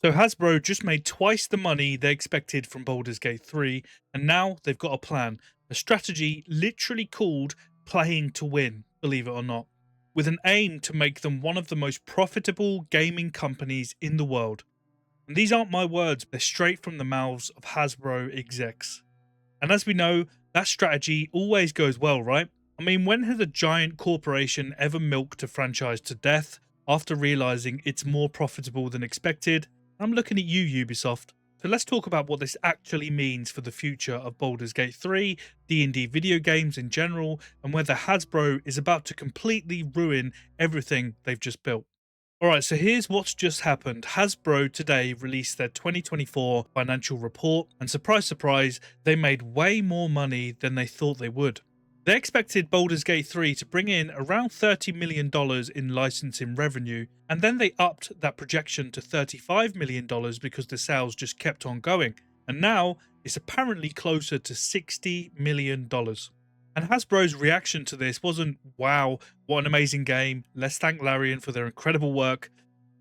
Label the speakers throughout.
Speaker 1: So Hasbro just made twice the money they expected from Baldur's Gate 3, and now they've got a plan, a strategy literally called playing to win, believe it or not, with an aim to make them one of the most profitable gaming companies in the world. And these aren't my words, they're straight from the mouths of Hasbro execs. And as we know, that strategy always goes well, right? I mean, when has a giant corporation ever milked a franchise to death after realizing it's more profitable than expected? I'm looking at you, Ubisoft. So let's talk about what this actually means for the future of Baldur's Gate 3, D&D video games in general, and whether Hasbro is about to completely ruin everything they've just built. Alright, so here's what's just happened. Hasbro today released their 2024 financial report, and surprise, surprise, they made way more money than they thought they would. They expected Baldur's Gate 3 to bring in around $30 million in licensing revenue, and then they upped that projection to $35 million because the sales just kept on going, and now it's apparently closer to $60 million. And Hasbro's reaction to this wasn't, wow, what an amazing game, let's thank Larian for their incredible work.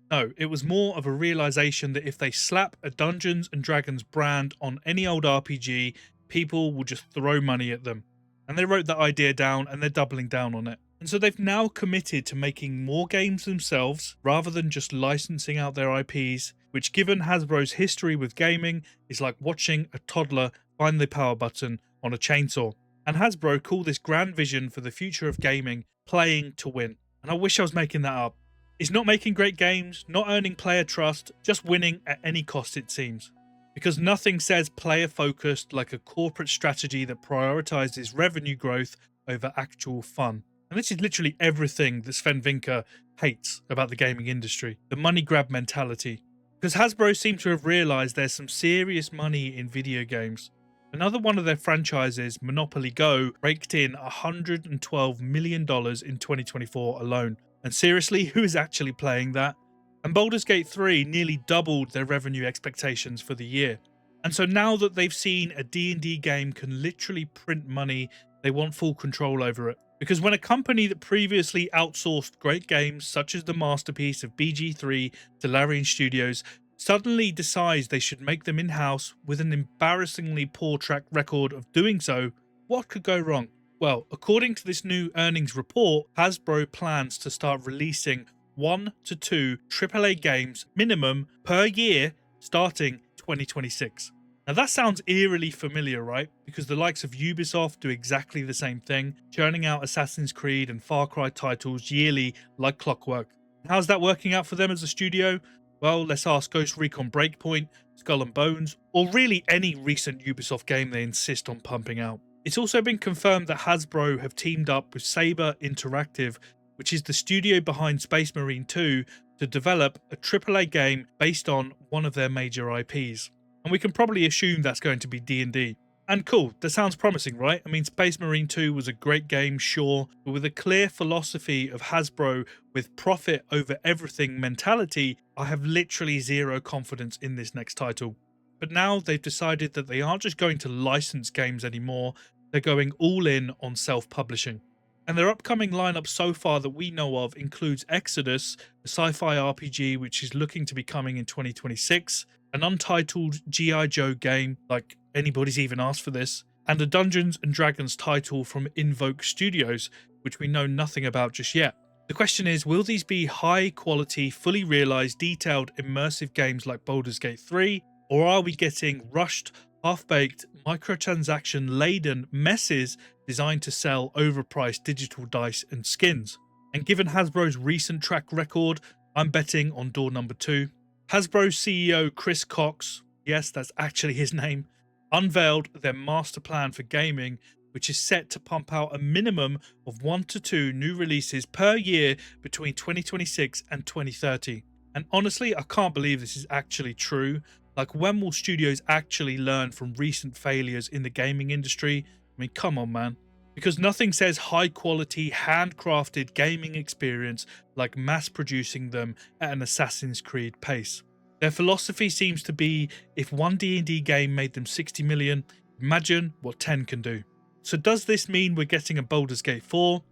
Speaker 1: No, it was more of a realization that if they slap a Dungeons and Dragons brand on any old RPG, people will just throw money at them. And they wrote that idea down and they're doubling down on it. And so they've now committed to making more games themselves rather than just licensing out their IPs, which given Hasbro's history with gaming is like watching a toddler find the power button on a chainsaw. And Hasbro call this grand vision for the future of gaming playing to win. And I wish I was making that up. It's not making great games, not earning player trust, just winning at any cost it seems. Because nothing says player focused like a corporate strategy that prioritizes revenue growth over actual fun. And this is literally everything that Sven Vinker hates about the gaming industry, the money grab mentality. Because Hasbro seem to have realized there's some serious money in video games. Another one of their franchises, Monopoly Go, raked in $112 million in 2024 alone. And seriously, who is actually playing that? And Baldur's Gate 3 nearly doubled their revenue expectations for the year. And so now that they've seen a D&D game can literally print money, they want full control over it. Because when a company that previously outsourced great games such as the masterpiece of BG3 to Larian Studios suddenly decides they should make them in-house with an embarrassingly poor track record of doing so, what could go wrong? Well, according to this new earnings report, Hasbro plans to start releasing 1 to 2 AAA games minimum per year starting 2026. Now that sounds eerily familiar, right? Because the likes of Ubisoft do exactly the same thing, churning out Assassin's Creed and Far Cry titles yearly like clockwork. How's that working out for them as a studio? Well, let's ask Ghost Recon Breakpoint, Skull and Bones, or really any recent Ubisoft game they insist on pumping out. It's also been confirmed that Hasbro have teamed up with Saber Interactive, which is the studio behind Space Marine 2, to develop a AAA game based on one of their major IPs. And we can probably assume that's going to be D&D. And cool, that sounds promising, right? I mean, Space Marine 2 was a great game, sure, but with a clear philosophy of Hasbro with profit over everything mentality, I have literally zero confidence in this next title. But now they've decided that they aren't just going to license games anymore, they're going all in on self-publishing. And their upcoming lineup so far that we know of includes Exodus, a sci-fi RPG which is looking to be coming in 2026, an untitled G.I. Joe game, like anybody's even asked for this, and a Dungeons and Dragons title from Invoke Studios, which we know nothing about just yet. The question is, will these be high quality, fully realized, detailed, immersive games like Baldur's Gate 3, or are we getting rushed, half-baked, microtransaction-laden messes designed to sell overpriced digital dice and skins? And given Hasbro's recent track record, I'm betting on door number 2. Hasbro CEO Chris Cox, yes, that's actually his name, unveiled their master plan for gaming, which is set to pump out a minimum of 1 to 2 new releases per year between 2026 and 2030. And honestly, I can't believe this is actually true. Like, when will studios actually learn from recent failures in the gaming industry? I mean, come on, man. Because nothing says high quality, handcrafted gaming experience like mass producing them at an Assassin's Creed pace. Their philosophy seems to be, if one D&D game made them 60 million, imagine what 10 can do. So does this mean we're getting a Baldur's Gate 4?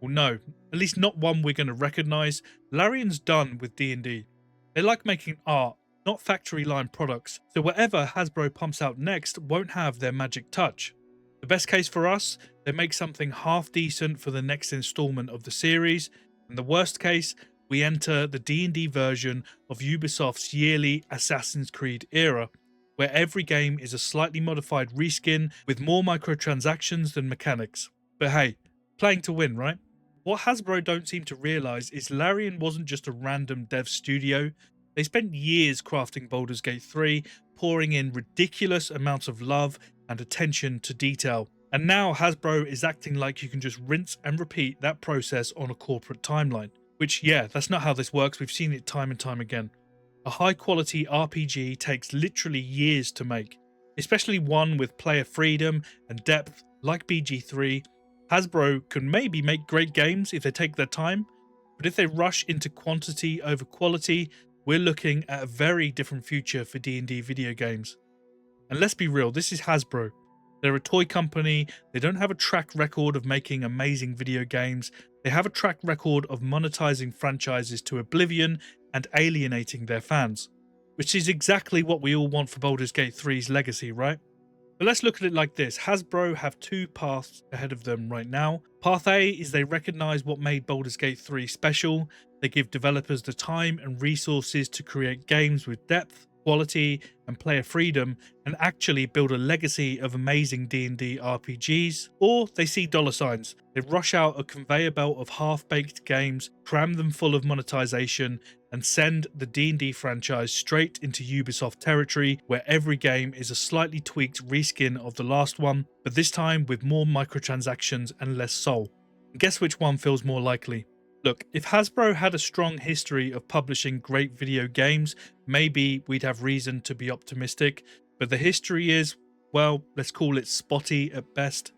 Speaker 1: Well, no, at least not one we're going to recognise. Larian's done with D&D. They like making art, not factory line products, so whatever Hasbro pumps out next won't have their magic touch. The best case for us, they make something half decent for the next installment of the series, and the worst case, we enter the D&D version of Ubisoft's yearly Assassin's Creed era, where every game is a slightly modified reskin with more microtransactions than mechanics. But hey, playing to win, right? What Hasbro don't seem to realise is Larian wasn't just a random dev studio. They spent years crafting Baldur's Gate 3, pouring in ridiculous amounts of love and attention to detail. And now Hasbro is acting like you can just rinse and repeat that process on a corporate timeline. Which, yeah, that's not how this works. We've seen it time and time again. A high quality RPG takes literally years to make, especially one with player freedom and depth like BG3. Hasbro can maybe make great games if they take their time, but if they rush into quantity over quality, we're looking at a very different future for D&D video games. And let's be real, this is Hasbro. They're a toy company, they don't have a track record of making amazing video games, they have a track record of monetizing franchises to oblivion and alienating their fans. Which is exactly what we all want for Baldur's Gate 3's legacy, right? But let's look at it like this. Hasbro have two paths ahead of them right now. Path A is they recognize what made Baldur's Gate 3 special. They give developers the time and resources to create games with depth, quality, and player freedom, and actually build a legacy of amazing D&D RPGs. Or they see dollar signs. They rush out a conveyor belt of half-baked games, cram them full of monetization, and send the D&D franchise straight into Ubisoft territory, where every game is a slightly tweaked reskin of the last one, but this time with more microtransactions and less soul. And guess which one feels more likely? Look, if Hasbro had a strong history of publishing great video games, maybe we'd have reason to be optimistic, but the history is, well, let's call it spotty at best.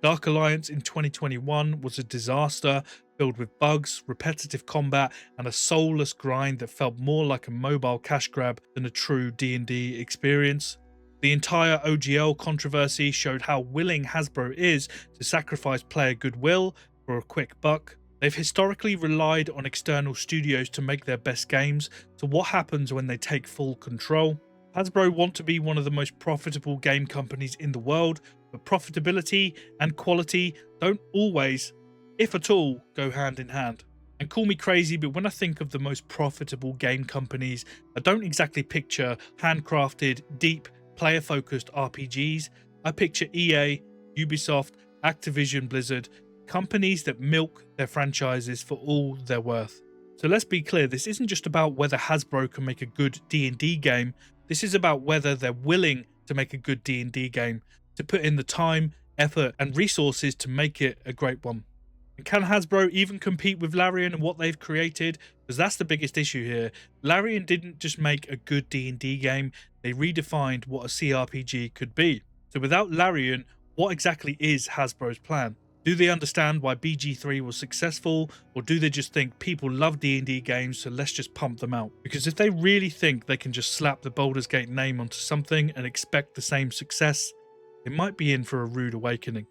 Speaker 1: Dark Alliance in 2021 was a disaster, filled with bugs, repetitive combat, and a soulless grind that felt more like a mobile cash grab than a true D&D experience. The entire OGL controversy showed how willing Hasbro is to sacrifice player goodwill for a quick buck. They've historically relied on external studios to make their best games, so what happens when they take full control? Hasbro want to be one of the most profitable game companies in the world, but profitability and quality don't always, if at all, go hand in hand. And call me crazy, but when I think of the most profitable game companies, I don't exactly picture handcrafted, deep, player-focused RPGs. I picture EA, Ubisoft, Activision Blizzard, companies that milk their franchises for all they're worth. So let's be clear, this isn't just about whether Hasbro can make a good D&D game, this is about whether they're willing to make a good D&D game, to put in the time, effort, and resources to make it a great one. And can Hasbro even compete with Larian and what they've created? Because that's the biggest issue here. Larian didn't just make a good D&D game, they redefined what a CRPG could be. So without Larian, what exactly is Hasbro's plan? Do they understand why BG3 was successful, or do they just think people love D&D games, so let's just pump them out? Because if they really think they can just slap the Baldur's Gate name onto something and expect the same success, they might be in for a rude awakening.